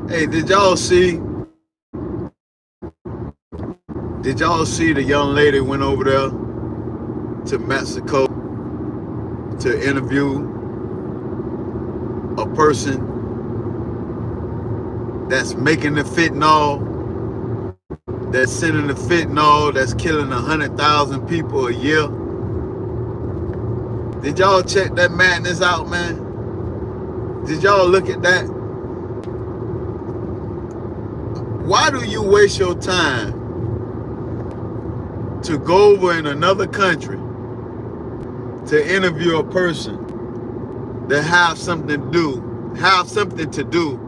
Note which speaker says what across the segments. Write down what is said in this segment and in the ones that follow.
Speaker 1: Hey, did y'all see the young lady went over there to Mexico to interview a person that's making the fentanyl, that's sending the fentanyl, that's killing 100,000 people a year? Did y'all check that madness out, man? Did y'all look at that? Why do you waste your time to go over in another country to interview a person that have something to do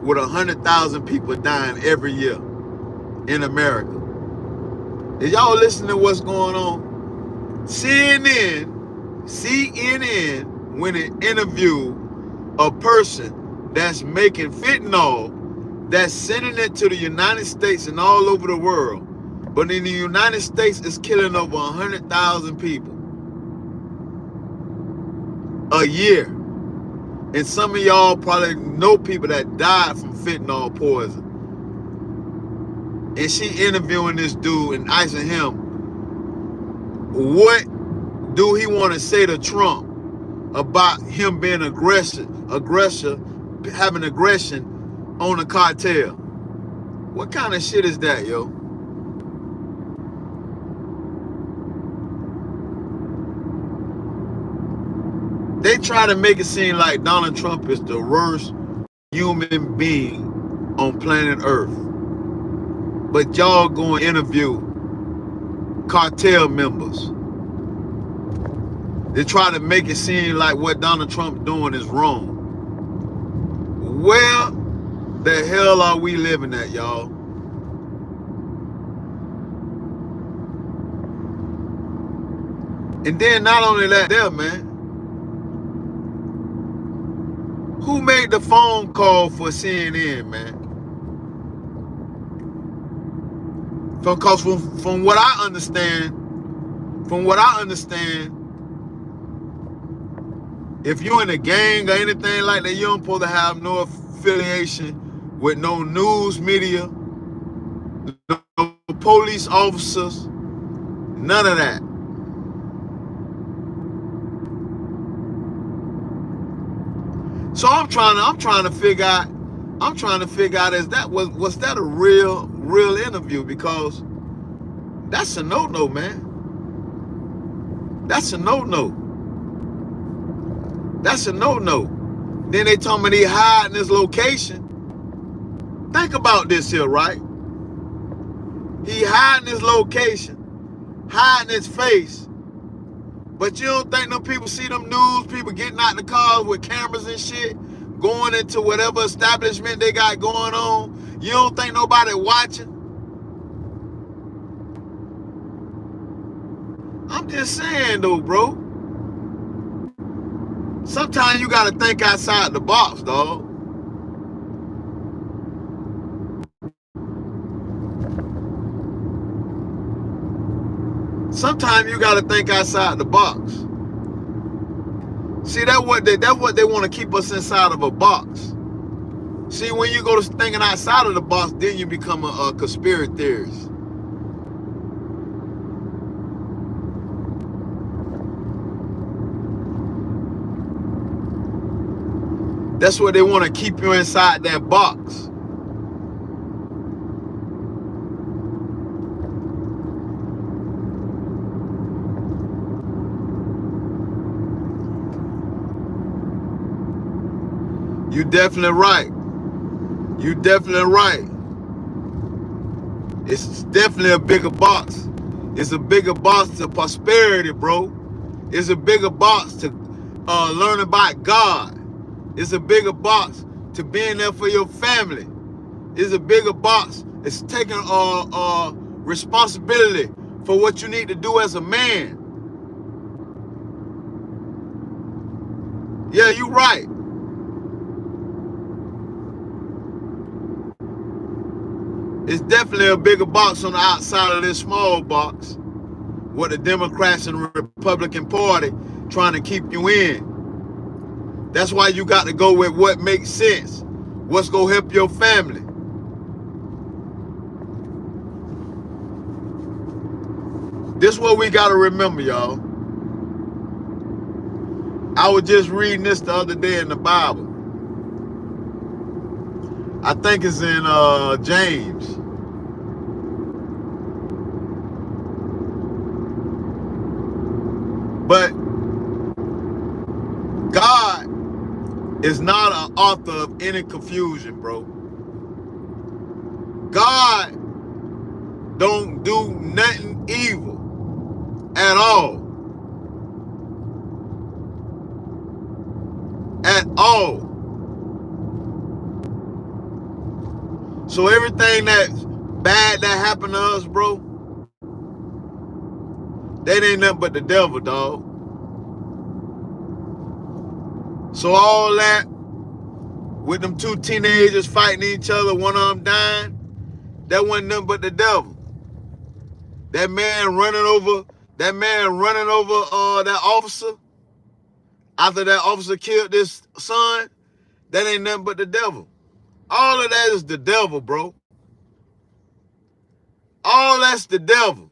Speaker 1: with 100,000 people dying every year in America? Did y'all listen to what's going on? CNN when it interviewed a person that's making fentanyl, that's sending it to the United States and all over the world. But in the United States, it's killing over 100,000 people a year. And some of y'all probably know people that died from fentanyl poison. And she interviewing this dude and asking him, what do he want to say to Trump about him being aggressor, having aggression on the cartel? What kind of shit is that, yo? They try to make it seem like Donald Trump is the worst human being on planet Earth. But y'all go and interview cartel members. They try to make it seem like what Donald Trump doing is wrong. Where the hell are we living at, y'all? And then not only that, man, who made the phone call for CNN, man? Because from what I understand, if you're in a gang or anything like that, you don't supposed to have no affiliation with no news media, no police officers, none of that. So I'm trying to figure out, is that was that a real interview? Because that's a no-no, man. That's a no-no. Then they told me they hiding his location. Think about this here, right? He hiding his location, hiding his face. But you don't think them people see them news people getting out the cars with cameras and shit, going into whatever establishment they got going on? You don't think nobody watching? I'm just saying though, bro. Sometimes you gotta think outside the box, dog. Sometimes you gotta think outside the box. See, that's what they want to keep us inside of a box. See, when you go to thinking outside of the box, then you become a conspiracy theorist. That's what they want to keep you inside that box. You definitely right. It's definitely a bigger box. It's a bigger box to prosperity, bro. It's a bigger box to learn about God. It's a bigger box to being there for your family. It's a bigger box. It's taking responsibility for what you need to do as a man. Yeah, you're right. It's definitely a bigger box on the outside of this small box, what the Democrats and Republican Party trying to keep you in. That's why you got to go with what makes sense, What's gonna help your family? This is what we gotta remember, y'all. I was just reading this the other day in the Bible. I think it's in James. But God is not an author of any confusion, bro. God don't do nothing evil at all. At all. So everything that's bad that happened to us, bro, that ain't nothing but the devil, dog. So all that with them two teenagers fighting each other, one of them dying, that wasn't nothing but the devil. That man running over that officer after that officer killed this son, that ain't nothing but the devil. All of that is the devil, bro. All that's the devil.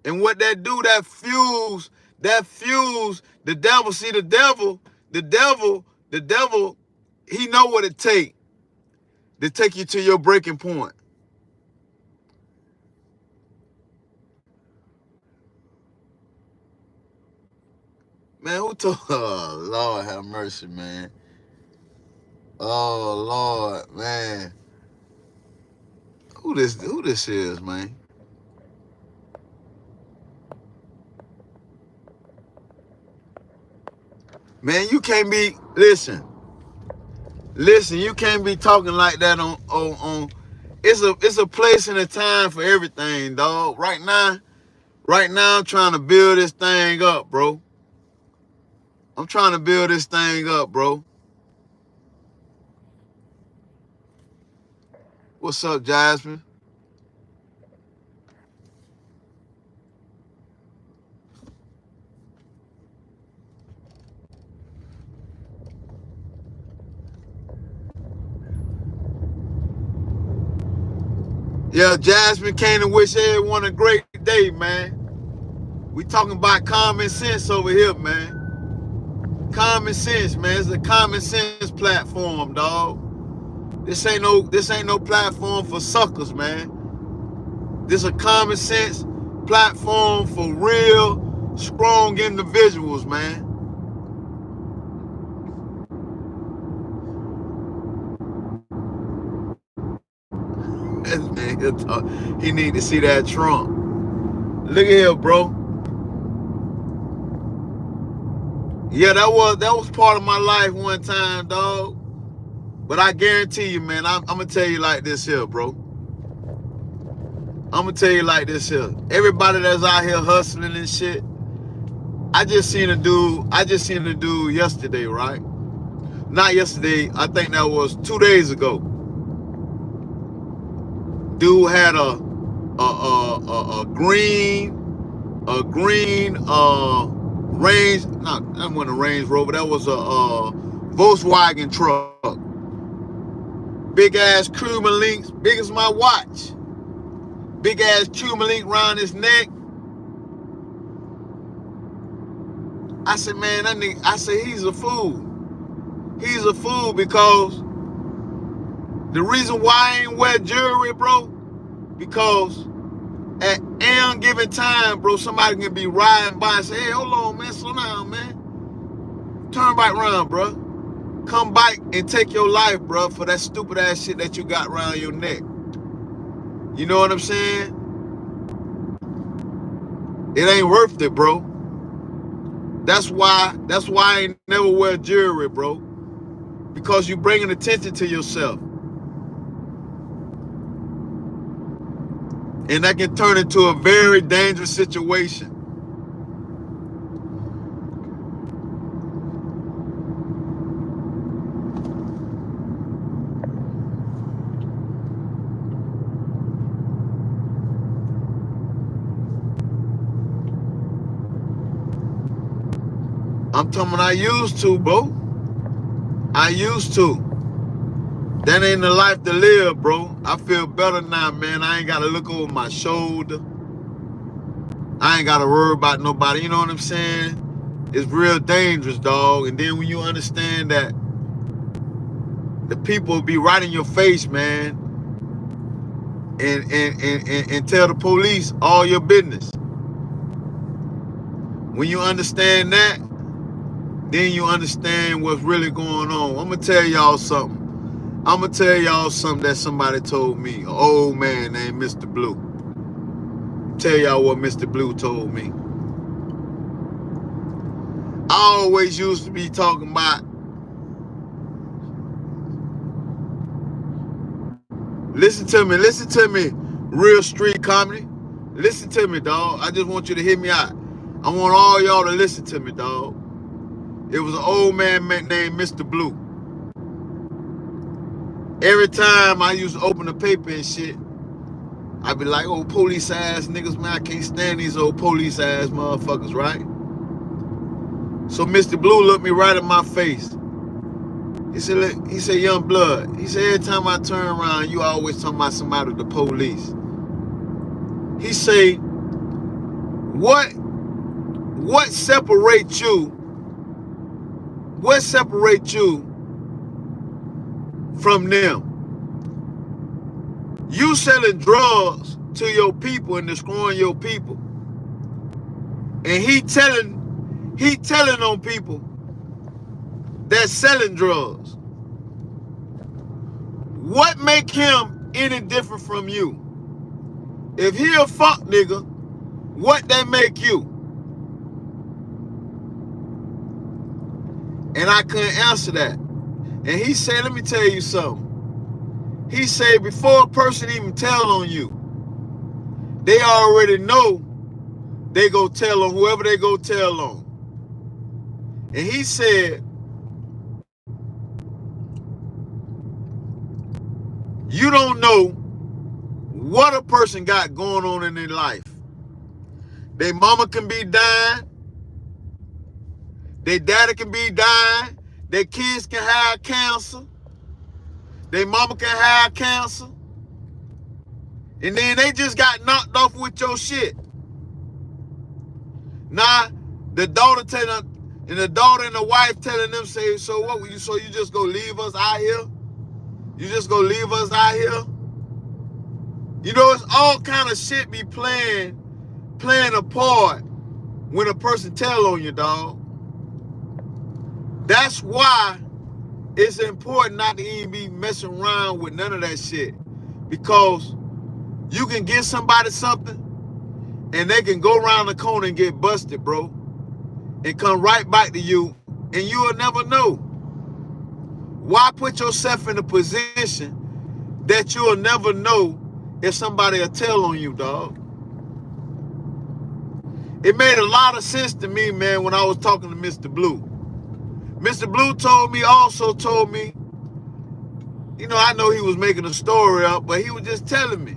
Speaker 1: And what that do, that fuse the devil. See, the devil, he know what it take to take you to your breaking point. Man, who told? Oh, Lord have mercy, man. Oh, Lord, man. Who this is, man? Man, you can't be, listen, you can't be talking like that on it's a place and a time for everything, dog. Right now, I'm trying to build this thing up, bro. I'm trying to build this thing up, bro. What's up, Jasmine? Yeah, Jasmine came to wish everyone a great day, man. We talking about common sense over here, man. Common sense, man. It's a common sense platform, dog. This ain't no platform for suckers, man. This a common sense platform for real, strong individuals, man. Man, he need to see that Trump. Look at here, bro. Yeah, that was part of my life one time, dog. But I guarantee you, man, I'm gonna tell you like this here, bro. I'm gonna tell you like this here. Everybody that's out here hustling and shit. I just seen a dude yesterday, right? Not yesterday. I think that was 2 days ago. Dude had a green Range. No, that wasn't a Range Rover. That was a Volkswagen truck. Big ass Cuban links, big as my watch. Big ass Cuban link around his neck. I said, man, that nigga, I said, he's a fool. He's a fool because the reason why I ain't wear jewelry, bro, because at any given time, bro, somebody can be riding by and say, hey, hold on, man, slow down, man. Turn back around, bro. Come back and take your life, bro, for that stupid ass shit that you got around your neck. You know what I'm saying? It ain't worth it, bro. That's why I ain't never wear jewelry, bro. Because you bringing attention to yourself. And that can turn into a very dangerous situation. I'm talking about I used to, bro. I used to. That ain't the life to live, bro. I feel better now, man. I ain't got to look over my shoulder. I ain't got to worry about nobody. You know what I'm saying? It's real dangerous, dog. And then when you understand that the people will be right in your face, man, and tell the police all your business. When you understand that, then you understand what's really going on. I'm going to tell y'all something. I'm going to tell y'all something that somebody told me. An old man named Mr. Blue. Tell y'all what Mr. Blue told me. I always used to be talking about, listen to me, real street comedy. Listen to me, dog. I just want you to hear me out. I want all y'all to listen to me, dog. It was an old man named Mr. Blue. Every time I used to open the paper and shit, I'd be like, oh, police ass niggas, man, I can't stand these old police ass motherfuckers, right? So Mr. Blue looked me right in my face. He said, young blood. He said, every time I turn around, you always talking about somebody with the police. He say, what separates you? What separates you from them? You selling drugs to your people and destroying your people. And he telling on people that's selling drugs. What make him any different from you? If he a fuck nigga, what that make you? And I couldn't answer that. And he said, let me tell you something. He said, before a person even tell on you, they already know they go tell on whoever they go tell on. And he said, you don't know what a person got going on in their life. Their mama can be dying. Their daddy can be dying. Their kids can have cancer. Their mama can have cancer. And then they just got knocked off with your shit. Now, the daughter and the wife telling them, say, so what? So you just go leave us out here? You just go leave us out here? You know, it's all kind of shit be playing a part when a person tell on you, dog. That's why it's important not to even be messing around with none of that shit. Because you can give somebody something and they can go around the corner and get busted, bro. And come right back to you and you'll never know. Why put yourself in a position that you'll never know if somebody will tell on you, dog? It made a lot of sense to me, man, when I was talking to Mr. Blue. Mr. Blue also told me, you know, I know he was making a story up, but he was just telling me.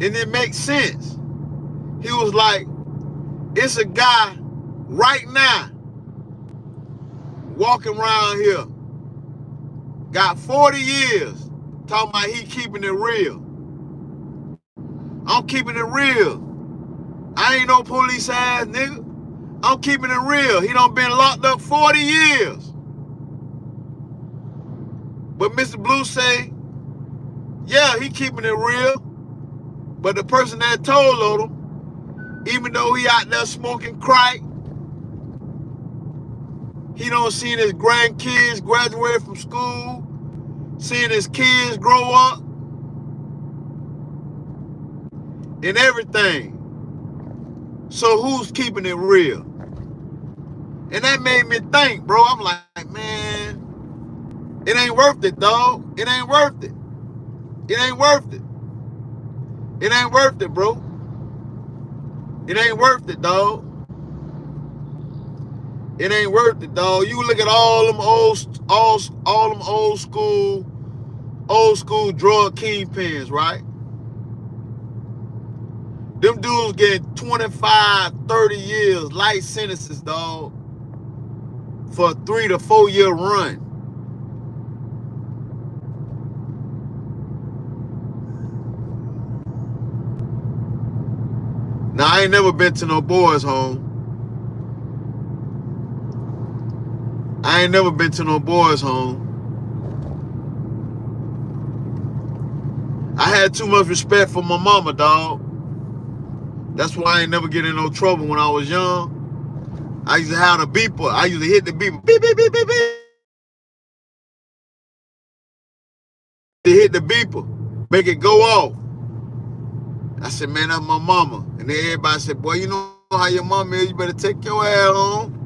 Speaker 1: And it makes sense. He was like, it's a guy right now walking around here, got 40 years, talking about he keeping it real. I'm keeping it real. I ain't no police ass nigga. I'm keeping it real. He done been locked up 40 years. But Mr. Blue say, yeah, he keeping it real. But the person that told on him, even though he out there smoking crack, he don't see his grandkids graduate from school, seeing his kids grow up, and everything. So who's keeping it real? And that made me think, bro. I'm like, man, it ain't worth it, dog. It ain't worth it. It ain't worth it. It ain't worth it, bro. It ain't worth it, dog. It ain't worth it, dog. You look at all them old school drug kingpins, right? Them dudes getting 25, 30 years, life sentences, dog, for a 3 to 4 year run. I ain't never been to no boys' home. I ain't never been to no boys' home. I had too much respect for my mama, dog. That's why I ain't never get in no trouble when I was young. I used to have the beeper. I used to hit the beeper. Beep, beep, beep, beep, beep. To hit the beeper. Make it go off. I said, man, that's my mama. And then everybody said, boy, you know how your mama is. You better take your ass home.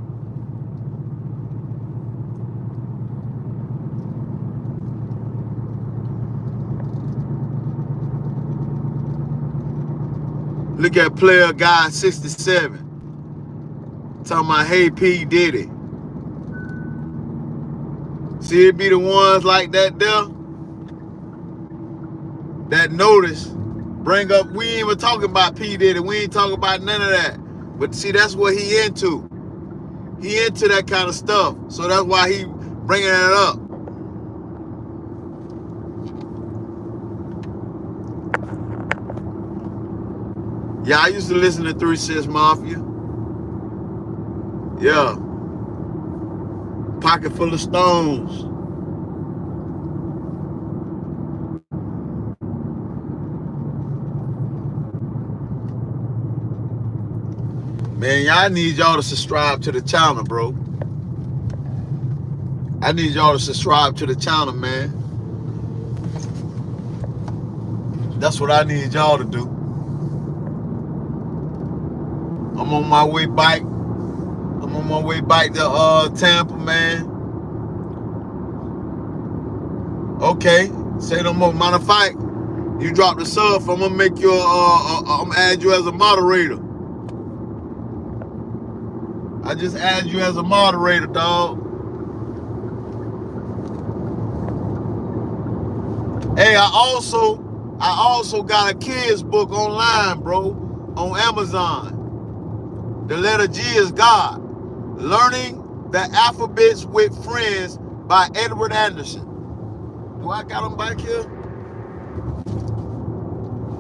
Speaker 1: Look at player guy 67. Talking about, hey, P. Diddy. See, it be the ones like that there that notice, bring up, we ain't even talking about P. Diddy. We ain't talking about none of that. But see, that's what he into. He into that kind of stuff. So that's why he bringing it up. Yeah, I used to listen to 3 6 Mafia. Yeah. Pocket full of stones. Man, y'all need y'all to subscribe to the channel, bro. I need y'all to subscribe to the channel, man. That's what I need y'all to do. I'm on my way back. I'm on my way back to Tampa, man. Okay, say no more. Matter of fact, you drop the sub, I'm gonna make you I'm gonna add you as a moderator. I just add you as a moderator, dog. Hey, I also got a kids book online, bro, on Amazon. The letter G is God. Learning the Alphabets with Friends by Edward Anderson. Do I got him back here?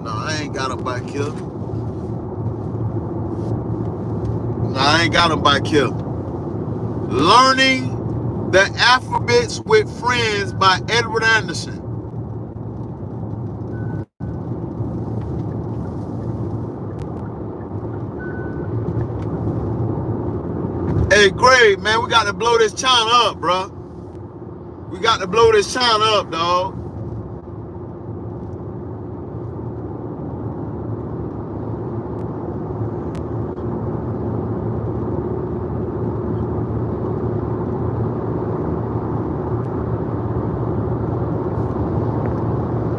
Speaker 1: No, I ain't got him back here. No, I ain't got him back here. Learning the Alphabets with Friends by Edward Anderson. Hey, Greg, man, we got to blow this channel up, bro. We got to blow this channel up, dog.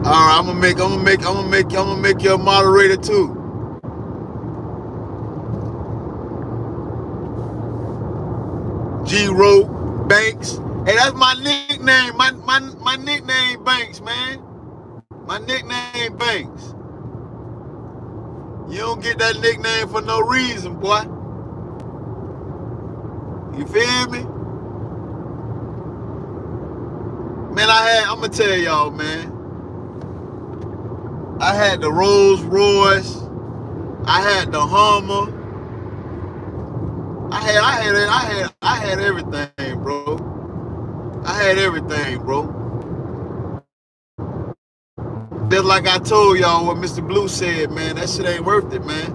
Speaker 1: All right, I'm gonna make you a moderator too. G-Ro Banks. Hey, that's my nickname. My nickname Banks, man. My nickname Banks. You don't get that nickname for no reason, boy. You feel me? Man, I'm gonna tell y'all, man. I had the Rolls Royce. I had the Hummer. I had everything, bro. I had everything, bro. Just like I told y'all what Mr. Blue said, man, that shit ain't worth it, man.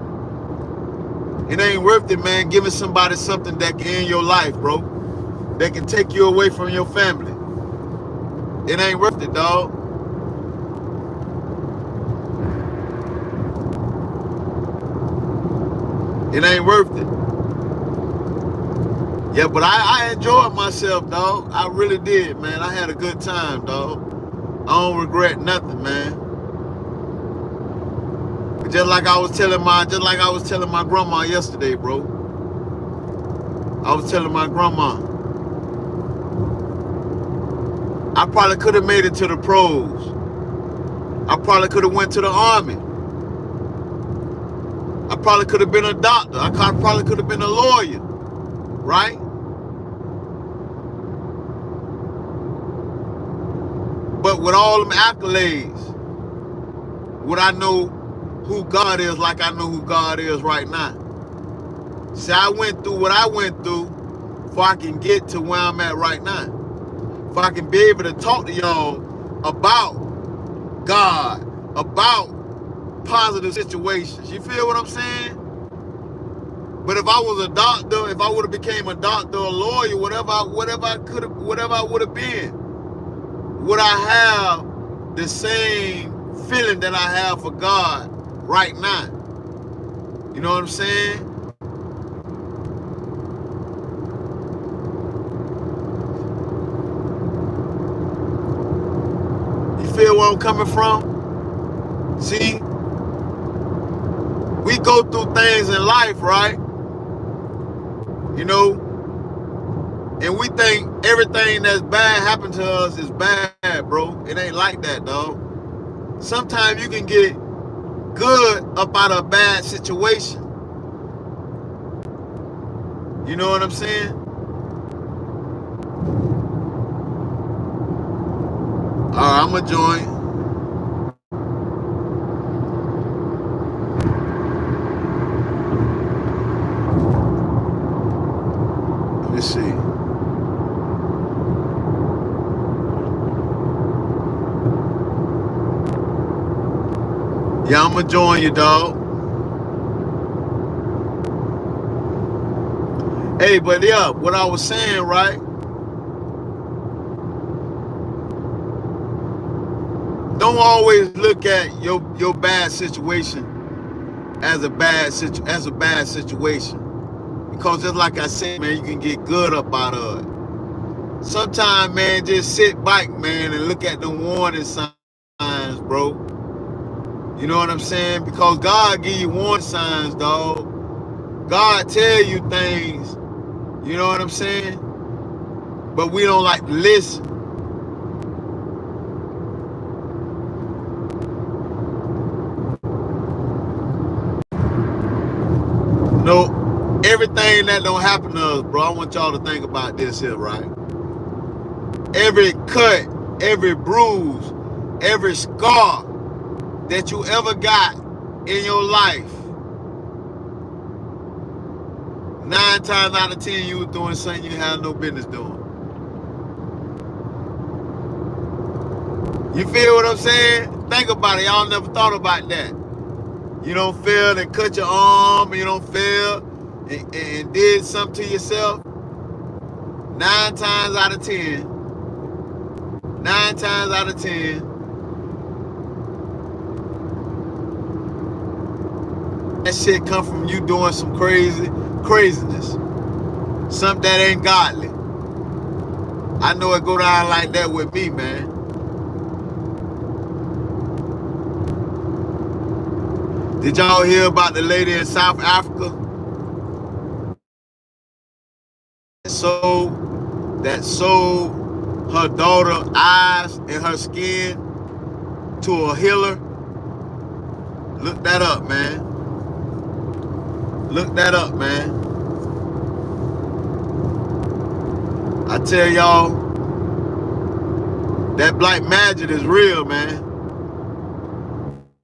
Speaker 1: It ain't worth it, man, giving somebody something that can end your life, bro. That can take you away from your family. It ain't worth it, dog. It ain't worth it. Yeah, but I enjoyed myself, dog. I really did, man. I had a good time, dog. I don't regret nothing, man. Just like I was telling my grandma yesterday, bro. I was telling my grandma, I probably could have made it to the pros. I probably could have went to the army. I probably could have been a doctor. I probably could have been a lawyer, right? But with all them accolades, would I know who God is like I know who God is right now. See, I went through what I went through before I can get to where I'm at right now. If I can be able to talk to y'all about God, about positive situations. You feel what I'm saying? But if I was a doctor, if I would have became a doctor or a lawyer, whatever I would have been, would I have the same feeling that I have for God right now? You know what I'm saying? You feel where I'm coming from? See, we go through things in life, right? You know, and we think everything that's bad happened to us is bad, bro. It ain't like that, dog. Sometimes you can get good up out of a bad situation. You know what I'm saying? All right, I'm going to join. Let me see. Yeah, I'm going to join you, dog. Hey, but yeah, what I was saying, right? Don't always look at your bad situation as a bad situation. Because just like I said, man, you can get good up out of it. Sometimes, man, just sit back, man, and look at the warning signs, bro. You know what I'm saying? Because God give you warning signs, dog. God tell you things, you know what I'm saying? But we don't like to listen. No, everything that don't happen to us, bro, I want y'all to think about this here, right? Every cut, every bruise, every scar that you ever got in your life, 9 times out of 10, you were doing something you had no business doing. You feel what I'm saying? Think about it. Y'all never thought about that. You don't feel and cut your arm, and you don't feel and did something to yourself. 9 times out of 10, 9 times out of 10, that shit come from you doing some craziness. Something that ain't godly. I know it go down like that with me, man. Did y'all hear about the lady in South Africa that sold her daughter's eyes and her skin to a healer? Look that up, man. Look that up, man. I tell y'all, that black magic is real, man.